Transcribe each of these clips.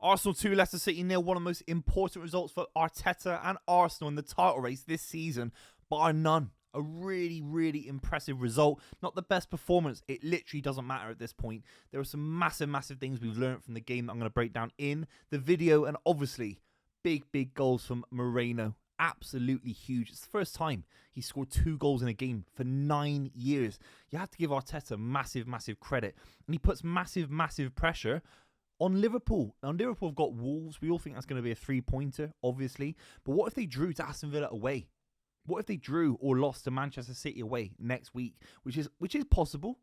Arsenal 2, Leicester City 0, one of the most important results for Arteta and Arsenal in the title race this season, bar none. A really, really impressive result. Not the best performance. It literally doesn't matter at this point. There are some massive, massive things we've learned from the game that I'm going to break down in the video. And obviously, big goals from Moreno. Absolutely huge. It's the first time he scored 2 goals in a game for 9 years. You have to give Arteta massive, massive credit. And he puts massive, massive pressure on Liverpool. Now, Liverpool have got Wolves. We all think that's going to be a 3-pointer, obviously. But what if they drew to Aston Villa away? What if they drew or lost to Manchester City away next week? Which is possible.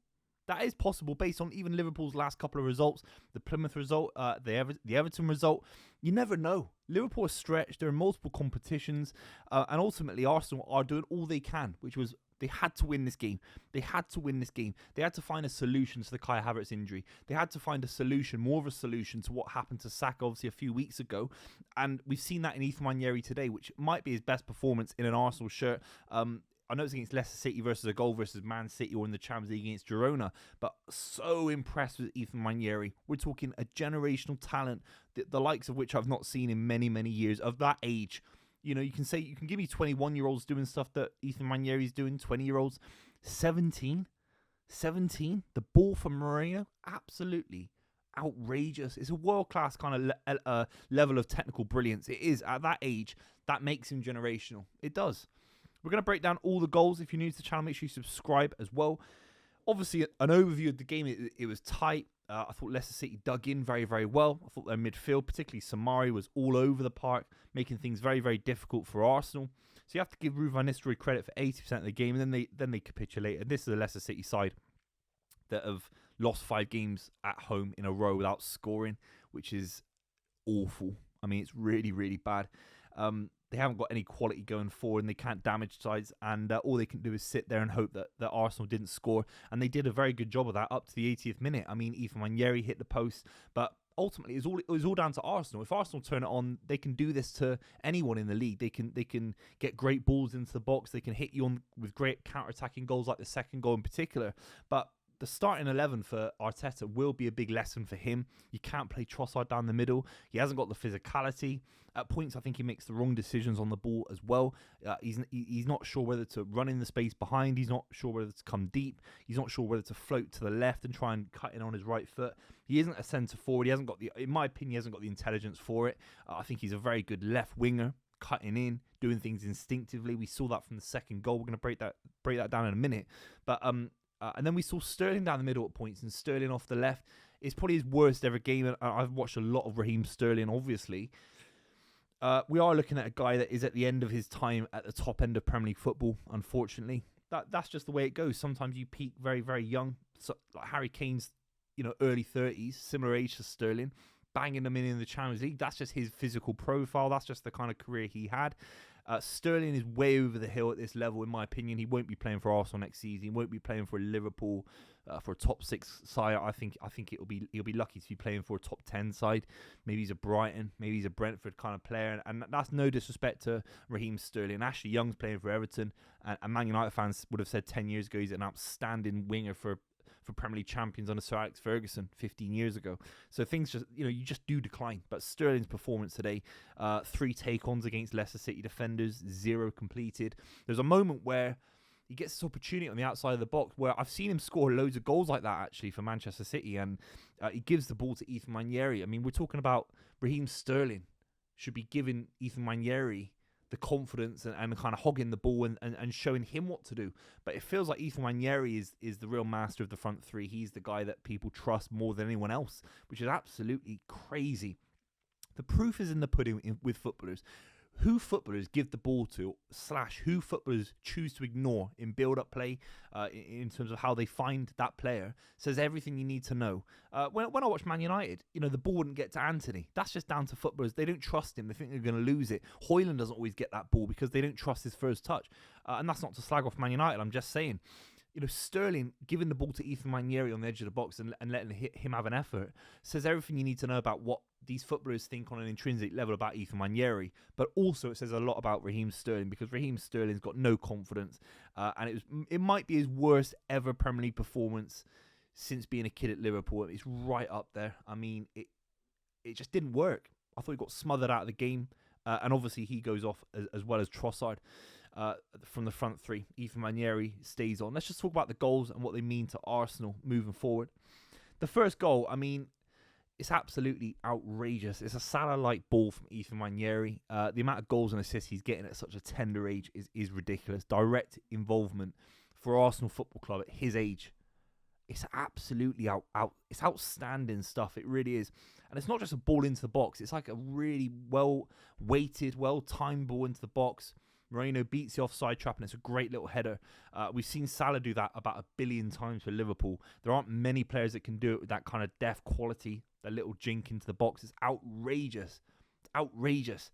That is possible based on even Liverpool's last couple of results. The Plymouth result, the Everton result. You never know. Liverpool are stretched. They're in multiple competitions. And ultimately, Arsenal are doing all they can, which was they had to win this game. They had to win this game. They had to find a solution to the Kai Havertz injury. They had to find a solution, more of a solution to what happened to Saka obviously a few weeks ago. And we've seen that in Ethan Nwaneri today, which might be his best performance in an Arsenal shirt. I know it's against Leicester City versus a goal versus Man City or in the Champions League against Girona, but so impressed with Ethan Nwaneri. We're talking a generational talent, the likes of which I've not seen in many, many years of that age. You know, you can give me 21-year-olds doing stuff that Ethan Nwaneri's doing, 20-year-olds, 17, the ball from Moreno, absolutely outrageous. It's a world-class kind of level of technical brilliance. It is, at that age, that makes him generational. It does. We're going to break down all the goals. If you're new to the channel, make sure you subscribe as well. Obviously, an overview of the game, it was tight. I thought Leicester City dug in very, very well. I thought their midfield, particularly Samari, was all over the park, making things very, very difficult for Arsenal. So you have to give Ruud van Nistelrooy credit for 80% of the game, and then they capitulated. This is a Leicester City side that have lost 5 games at home in a row without scoring, which is awful. I mean, it's really, really bad. They haven't got any quality going forward and they can't damage sides, and all they can do is sit there and hope that Arsenal didn't score, and they did a very good job of that up to the 80th minute. I mean, Ethan Nwaneri hit the post, but ultimately it was all down to Arsenal. If Arsenal turn it on, they can do this to anyone in the league. They can get great balls into the box, they can hit you on with great counter-attacking goals like the second goal in particular, but the starting 11 for Arteta will be a big lesson for him. You can't play Trossard down the middle. He hasn't got the physicality. At points, I think he makes the wrong decisions on the ball as well. He's not sure whether to run in the space behind. He's not sure whether to come deep. He's not sure whether to float to the left and try and cut in on his right foot. He isn't a centre forward. He hasn't got in my opinion, he hasn't got the intelligence for it. I think he's a very good left winger, cutting in, doing things instinctively. We saw that from the second goal. We're going to break that down in a minute. But and then we saw Sterling down the middle at points, and Sterling off the left. It's probably his worst ever game. And I've watched a lot of Raheem Sterling, obviously. We are looking at a guy that is at the end of his time at the top end of Premier League football, unfortunately. That's just the way it goes. Sometimes you peak very, very young. So, like Harry Kane's, early 30s, similar age to Sterling, banging them in the Champions League. That's just his physical profile. That's just the kind of career he had. Sterling is way over the hill at this level, in my opinion. He won't be playing for Arsenal next season. He won't be playing for Liverpool, for a top 6 side. I think he'll be lucky to be playing for a top 10 side. Maybe he's a Brighton, maybe he's a Brentford kind of player. And that's no disrespect to Raheem Sterling. Ashley Young's playing for Everton, and Man United fans would have said 10 years ago he's an outstanding winger for Premier League champions under Sir Alex Ferguson 15 years ago. So things just, you just do decline. But Sterling's performance today, 3 take-ons against Leicester City defenders, 0 completed. There's a moment where he gets this opportunity on the outside of the box where I've seen him score loads of goals like that, actually, for Manchester City, and he gives the ball to Ethan Nwaneri. I mean, we're talking about Raheem Sterling should be giving Ethan Nwaneri the confidence and kind of hogging the ball and showing him what to do. But it feels like Ethan Nwaneri is the real master of the front 3. He's the guy that people trust more than anyone else, which is absolutely crazy. The proof is in the pudding with footballers. Who footballers give the ball to / who footballers choose to ignore in build-up play, in terms of how they find that player, says everything you need to know. When I watch Man United, the ball wouldn't get to Anthony. That's just down to footballers. They don't trust him. They think they're going to lose it. Højlund doesn't always get that ball because they don't trust his first touch. And that's not to slag off Man United. I'm just saying, Sterling giving the ball to Ethan Nwaneri on the edge of the box and letting him have an effort says everything you need to know about what these footballers think on an intrinsic level about Ethan Nwaneri. But also it says a lot about Raheem Sterling, because Raheem Sterling's got no confidence, and it might be his worst ever Premier League performance since being a kid at Liverpool. It's right up there. I mean, it just didn't work. I thought he got smothered out of the game. And obviously he goes off as well as Trossard from the front three. Ethan Nwaneri stays on. Let's just talk about the goals and what they mean to Arsenal moving forward. The first goal, I mean, it's absolutely outrageous. It's a Salah-like ball from Ethan Nwaneri. The amount of goals and assists he's getting at such a tender age is ridiculous. Direct involvement for Arsenal Football Club at his age. It's absolutely it's outstanding stuff. It really is. And it's not just a ball into the box. It's like a really well-weighted, well-timed ball into the box. Moreno beats the offside trap, and it's a great little header. We've seen Salah do that about 1 billion times for Liverpool. There aren't many players that can do it with that kind of deft quality. That little jink into the box is outrageous. It's outrageous.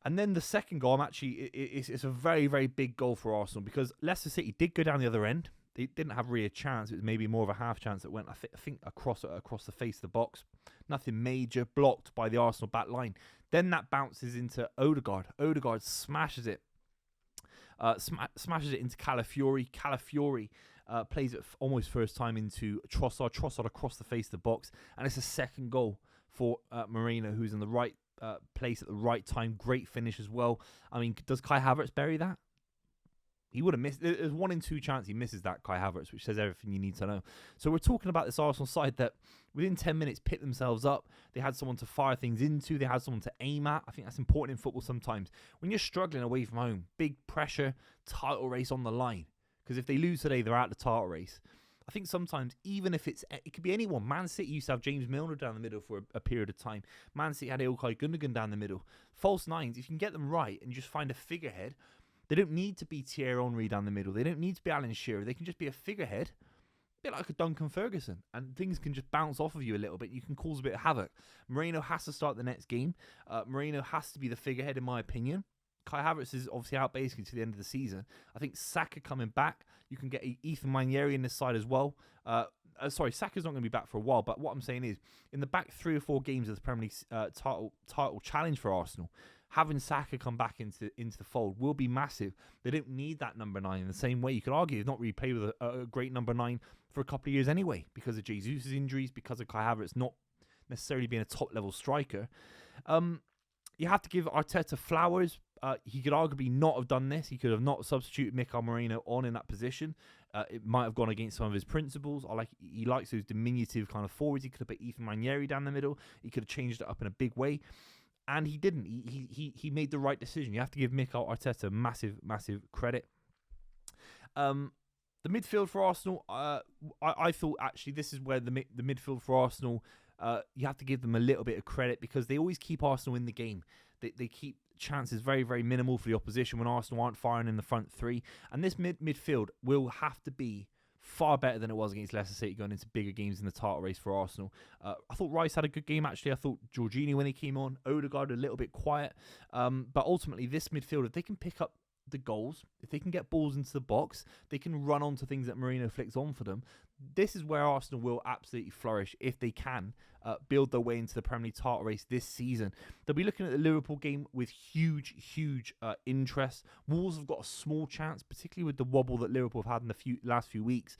And then the second goal, it's a very, very big goal for Arsenal because Leicester City did go down the other end. They didn't have really a chance. It was maybe more of a half chance that went, I think, across the face of the box. Nothing major, blocked by the Arsenal back line. Then that bounces into Odegaard. Odegaard smashes it. Smashes it into Calafiori. Calafiori plays it almost first time into Trossard. Trossard across the face of the box. And it's a second goal for Moreno, who's in the right place at the right time. Great finish as well. I mean, does Kai Havertz bury that? He would have missed. There's 1 in 2 chance he misses that, Kai Havertz, which says everything you need to know. So we're talking about this Arsenal side that within 10 minutes picked themselves up. They had someone to fire things into. They had someone to aim at. I think that's important in football sometimes. When you're struggling away from home, big pressure, title race on the line. Because if they lose today, they're out of the title race. I think sometimes, even if it could be anyone. Man City used to have James Milner down the middle for a period of time. Man City had Ilkay Gundogan down the middle. False nines, if you can get them right and you just find a figurehead, they don't need to be Thierry Henry down the middle. They don't need to be Alan Shearer. They can just be a figurehead, a bit like a Duncan Ferguson, and things can just bounce off of you a little bit. You can cause a bit of havoc. Moreno has to start the next game. Moreno has to be the figurehead, in my opinion. Kai Havertz is obviously out basically to the end of the season. I think Saka coming back. You can get Ethan Nwaneri in this side as well. Saka's not going to be back for a while, but what I'm saying is, in the back 3 or 4 games of the Premier League title challenge for Arsenal, having Saka come back into the fold will be massive. They don't need that number 9 in the same way. You could argue they've not really played with a great number 9 for a couple of years anyway, because of Jesus' injuries, because of Kai Havertz not necessarily being a top-level striker. You have to give Arteta flowers. He could arguably not have done this. He could have not substituted Mikel Moreno on in that position. It might have gone against some of his principles. He likes those diminutive kind of forwards. He could have put Ethan Nwaneri down the middle. He could have changed it up in a big way. And he didn't. He made the right decision. You have to give Mikel Arteta massive, massive credit. The midfield for Arsenal, I thought actually this is where the midfield for Arsenal, you have to give them a little bit of credit because they always keep Arsenal in the game. They keep chances very, very minimal for the opposition when Arsenal aren't firing in the front 3. And this midfield will have to be far better than it was against Leicester City going into bigger games in the title race for Arsenal. I thought Rice had a good game, actually. I thought Jorginho, when he came on, Odegaard a little bit quiet. But ultimately, this midfield, if they can pick up the goals, if they can get balls into the box, they can run onto things that Moreno flicks on for them. This is where Arsenal will absolutely flourish if they can build their way into the Premier League title race this season. They'll be looking at the Liverpool game with huge interest. Wolves have got a small chance, particularly with the wobble that Liverpool have had in the last few weeks.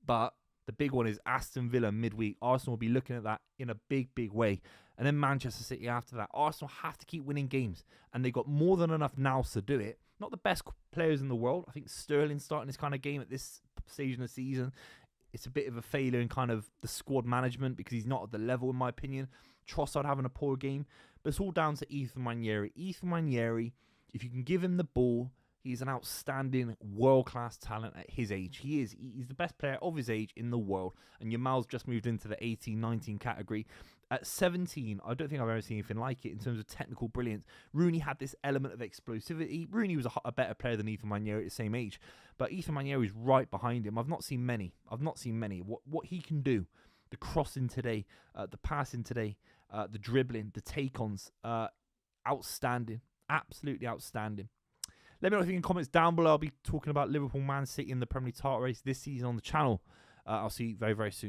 But the big one is Aston Villa midweek. Arsenal will be looking at that in a big way. And then Manchester City after that. Arsenal have to keep winning games. And they've got more than enough now to do it. Not the best players in the world. I think Sterling starting this kind of game at this stage in the season, it's a bit of a failure in kind of the squad management because he's not at the level, in my opinion. Trossard having a poor game. But it's all down to Ethan Nwaneri. Ethan Nwaneri, if you can give him the ball, he's an outstanding world-class talent at his age. He's the best player of his age in the world. And Yamal's just moved into the 18-19 category. At 17, I don't think I've ever seen anything like it in terms of technical brilliance. Rooney had this element of explosivity. Rooney was a better player than Ethan Nwaneri at the same age. But Ethan Nwaneri is right behind him. I've not seen many. What he can do, the crossing today, the passing today, the dribbling, the take-ons, outstanding. Absolutely outstanding. Let me know what you think in the comments down below. I'll be talking about Liverpool Man City in the Premier League title race this season on the channel. I'll see you very, very soon.